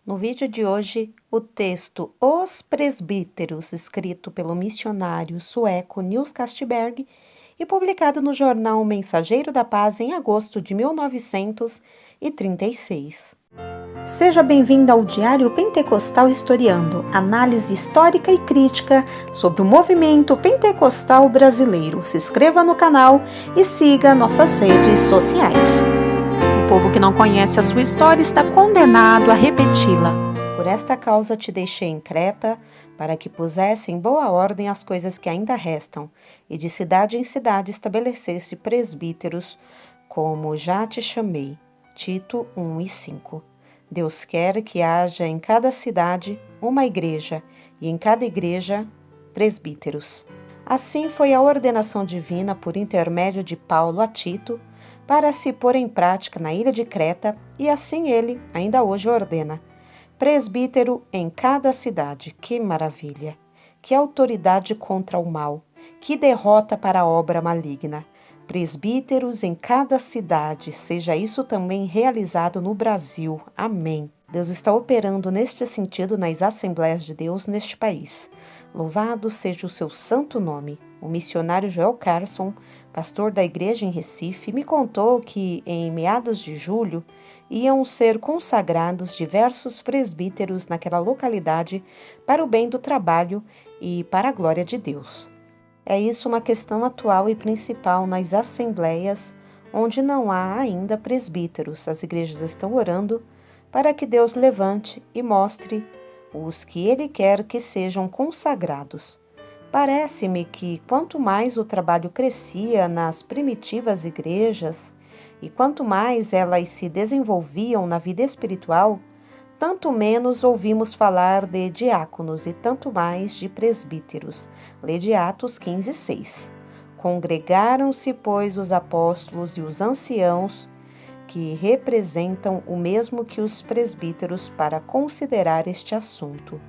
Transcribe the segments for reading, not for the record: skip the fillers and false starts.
No vídeo de hoje, o texto Os Presbíteros, escrito pelo missionário sueco Nils Castberg e publicado no jornal Mensageiro da Paz em agosto de 1936. Seja bem-vindo ao Diário Pentecostal Historiando, análise histórica e crítica sobre o movimento pentecostal brasileiro. Se inscreva no canal e siga nossas redes sociais. O povo que não conhece a sua história está condenado a repeti-la. Por esta causa te deixei em Creta, para que pusesse em boa ordem as coisas que ainda restam, e de cidade em cidade estabelecesse presbíteros, como já te chamei. Tito 1 e 5. Deus quer que haja em cada cidade uma igreja, e em cada igreja presbíteros. Assim foi a ordenação divina por intermédio de Paulo a Tito, para se pôr em prática na ilha de Creta, e assim ele, ainda hoje, ordena: presbítero em cada cidade. Que maravilha! Que autoridade contra o mal! Que derrota para a obra maligna! Presbíteros em cada cidade, seja isso também realizado no Brasil. Amém. Deus está operando neste sentido nas Assembleias de Deus neste país. Louvado seja o seu santo nome. O missionário Joel Carson, pastor da igreja em Recife, me contou que, em meados de julho, iam ser consagrados diversos presbíteros naquela localidade para o bem do trabalho e para a glória de Deus. É isso uma questão atual e principal nas assembleias, onde não há ainda presbíteros. As igrejas estão orando para que Deus levante e mostre os que Ele quer que sejam consagrados. Parece-me que quanto mais o trabalho crescia nas primitivas igrejas e quanto mais elas se desenvolviam na vida espiritual, tanto menos ouvimos falar de diáconos e tanto mais de presbíteros. Lê de Atos 15, 6. Congregaram-se, pois, os apóstolos e os anciãos, que representam o mesmo que os presbíteros, para considerar este assunto.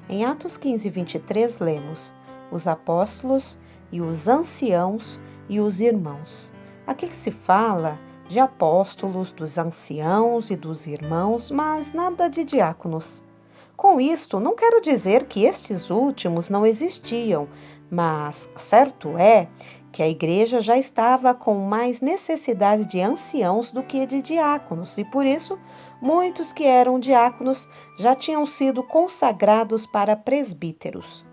Em Atos 15, 23, lemos: os apóstolos e os anciãos e os irmãos. Aqui se fala de apóstolos, dos anciãos e dos irmãos, mas nada de diáconos. Com isto, não quero dizer que estes últimos não existiam, mas certo é que a igreja já estava com mais necessidade de anciãos do que de diáconos, e por isso, muitos que eram diáconos já tinham sido consagrados para presbíteros.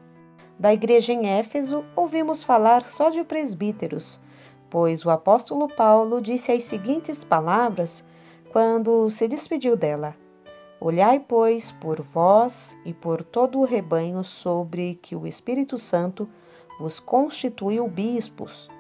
Da igreja em Éfeso, ouvimos falar só de presbíteros, pois o apóstolo Paulo disse as seguintes palavras quando se despediu dela: olhai, pois, por vós e por todo o rebanho sobre que o Espírito Santo vos constituiu bispos,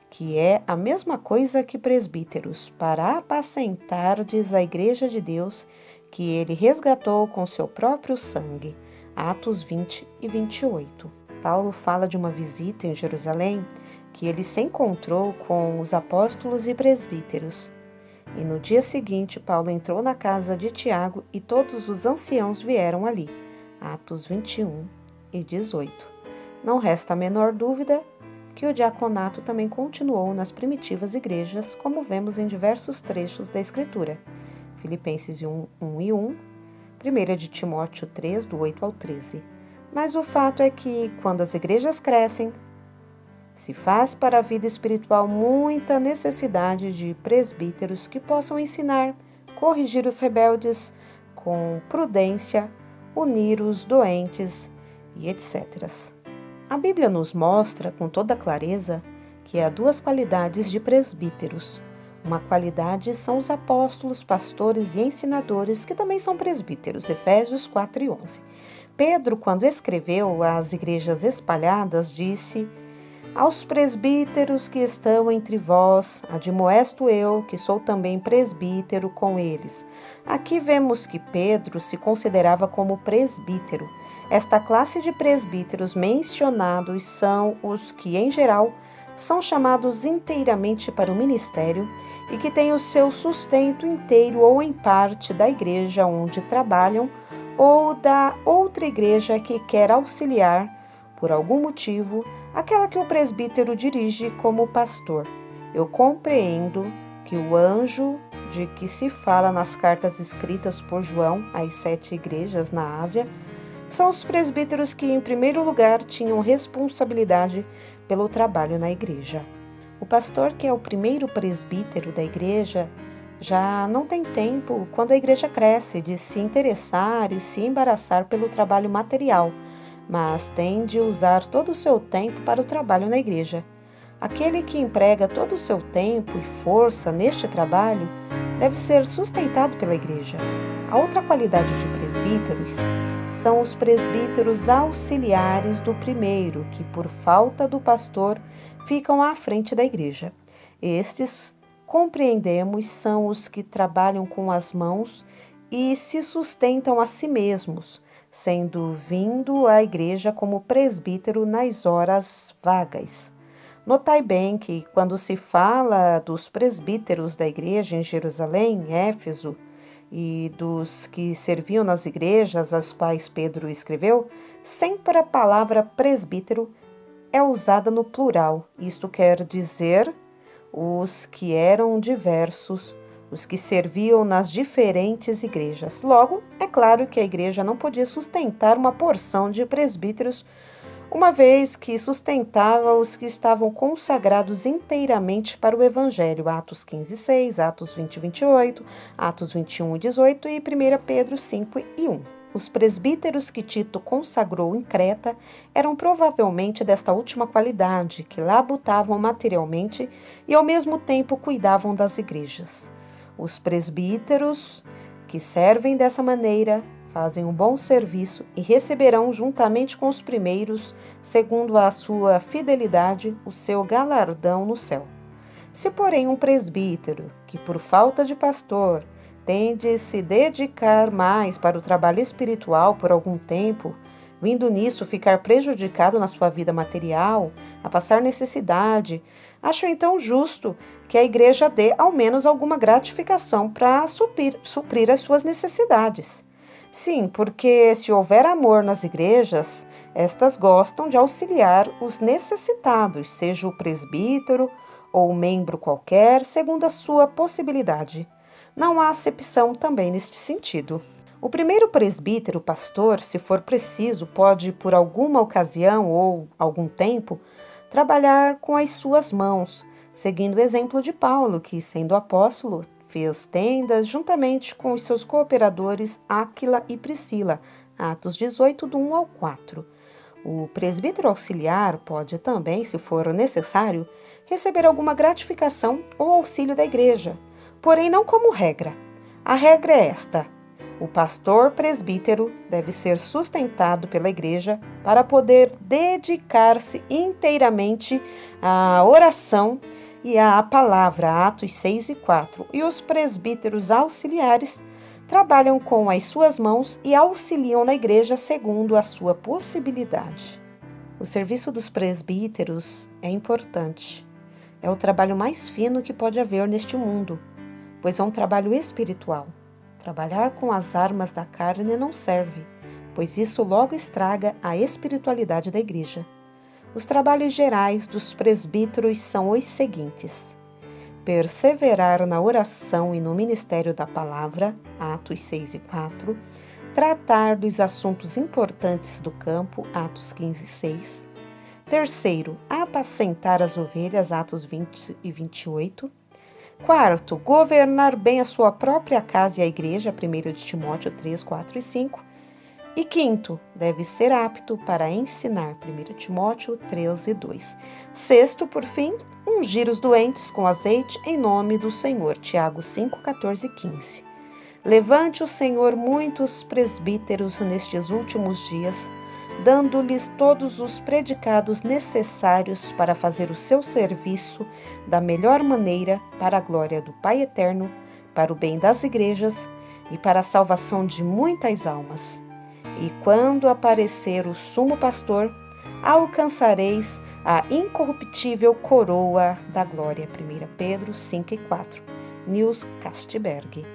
que é a mesma coisa que presbíteros, para apacentardes a igreja de Deus, que ele resgatou com seu próprio sangue. Atos 20 e 28. Paulo fala de uma visita em Jerusalém que ele se encontrou com os apóstolos e presbíteros. E no dia seguinte, Paulo entrou na casa de Tiago e todos os anciãos vieram ali. Atos 21 e 18. Não resta a menor dúvida que o diaconato também continuou nas primitivas igrejas, como vemos em diversos trechos da Escritura. Filipenses 1, 1 e 1, 1 de Timóteo 3, do 8 ao 13. Mas o fato é que, quando as igrejas crescem, se faz para a vida espiritual muita necessidade de presbíteros que possam ensinar, corrigir os rebeldes com prudência, unir os doentes e etc. A Bíblia nos mostra com toda clareza que há duas qualidades de presbíteros. Uma qualidade são os apóstolos, pastores e ensinadores, que também são presbíteros, Efésios 4 e 11. Pedro, quando escreveu às igrejas espalhadas, disse: aos presbíteros que estão entre vós, admoesto eu, que sou também presbítero com eles. Aqui vemos que Pedro se considerava como presbítero. Esta classe de presbíteros mencionados são os que, em geral, são chamados inteiramente para o ministério e que têm o seu sustento inteiro ou em parte da igreja onde trabalham ou da outra igreja que quer auxiliar, por algum motivo, aquela que o presbítero dirige como pastor. Eu compreendo que o anjo de que se fala nas cartas escritas por João às 7 igrejas na Ásia, são os presbíteros que, em primeiro lugar, tinham responsabilidade pelo trabalho na igreja. O pastor, que é o primeiro presbítero da igreja, já não tem tempo, quando a igreja cresce, de se interessar e se embaraçar pelo trabalho material, mas tem de usar todo o seu tempo para o trabalho na igreja. Aquele que emprega todo o seu tempo e força neste trabalho deve ser sustentado pela igreja. A outra qualidade de presbíteros são os presbíteros auxiliares do primeiro, que, por falta do pastor, ficam à frente da igreja. Estes, compreendemos, são os que trabalham com as mãos e se sustentam a si mesmos, sendo vindo à igreja como presbítero nas horas vagas. Notai bem que, quando se fala dos presbíteros da igreja em Jerusalém, Éfeso, e dos que serviam nas igrejas às quais Pedro escreveu, sempre a palavra presbítero é usada no plural. Isto quer dizer os que eram diversos, os que serviam nas diferentes igrejas. Logo, é claro que a igreja não podia sustentar uma porção de presbíteros, uma vez que sustentava os que estavam consagrados inteiramente para o Evangelho, Atos 15:6, Atos 20:28, Atos 21:18 e 1 Pedro 5:1. Os presbíteros que Tito consagrou em Creta eram provavelmente desta última qualidade, que labutavam materialmente e ao mesmo tempo cuidavam das igrejas. Os presbíteros que servem dessa maneira fazem um bom serviço e receberão, juntamente com os primeiros, segundo a sua fidelidade, o seu galardão no céu. Se, porém, um presbítero, que por falta de pastor, tem de se dedicar mais para o trabalho espiritual por algum tempo, vindo nisso ficar prejudicado na sua vida material, a passar necessidade, acho então justo que a igreja dê ao menos alguma gratificação para suprir as suas necessidades. Sim, porque se houver amor nas igrejas, estas gostam de auxiliar os necessitados, seja o presbítero ou membro qualquer, segundo a sua possibilidade. Não há acepção também neste sentido. O primeiro presbítero, pastor, se for preciso, pode, por alguma ocasião ou algum tempo, trabalhar com as suas mãos, seguindo o exemplo de Paulo, que, sendo apóstolo, fez tendas juntamente com os seus cooperadores Áquila e Priscila, Atos 18, do 1 ao 4. O presbítero auxiliar pode também, se for necessário, receber alguma gratificação ou auxílio da igreja, porém não como regra. A regra é esta: o pastor presbítero deve ser sustentado pela igreja para poder dedicar-se inteiramente à oração e à palavra, Atos 6 e 4, e os presbíteros auxiliares trabalham com as suas mãos e auxiliam na igreja segundo a sua possibilidade. O serviço dos presbíteros é importante. É o trabalho mais fino que pode haver neste mundo, pois é um trabalho espiritual. Trabalhar com as armas da carne não serve, pois isso logo estraga a espiritualidade da igreja. Os trabalhos gerais dos presbíteros são os seguintes: perseverar na oração e no ministério da palavra, Atos 6 e 4, tratar dos assuntos importantes do campo, Atos 15 e 6, terceiro, apacentar as ovelhas, Atos 20 e 28, quarto, governar bem a sua própria casa e a igreja, 1 Timóteo 3, 4 e 5, e quinto, deve ser apto para ensinar, 1 Timóteo 13, 2. Sexto, por fim, ungir os doentes com azeite em nome do Senhor, Tiago 5, 14 e 15. Levante o Senhor muitos presbíteros nestes últimos dias, dando-lhes todos os predicados necessários para fazer o seu serviço da melhor maneira para a glória do Pai Eterno, para o bem das igrejas e para a salvação de muitas almas. E quando aparecer o sumo pastor, alcançareis a incorruptível coroa da glória. 1 Pedro 5 e 4. Nils Castberg.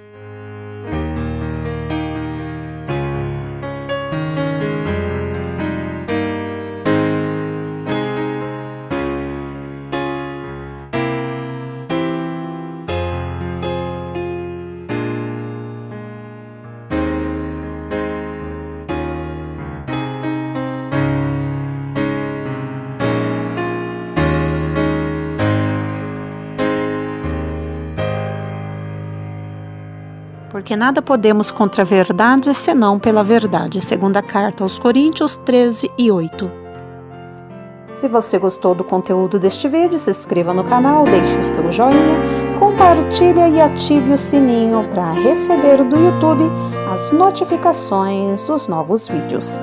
Porque nada podemos contra a verdade, senão pela verdade. Segunda carta aos Coríntios 13:8. Se você gostou do conteúdo deste vídeo, se inscreva no canal, deixe o seu joinha, compartilhe e ative o sininho para receber do YouTube as notificações dos novos vídeos.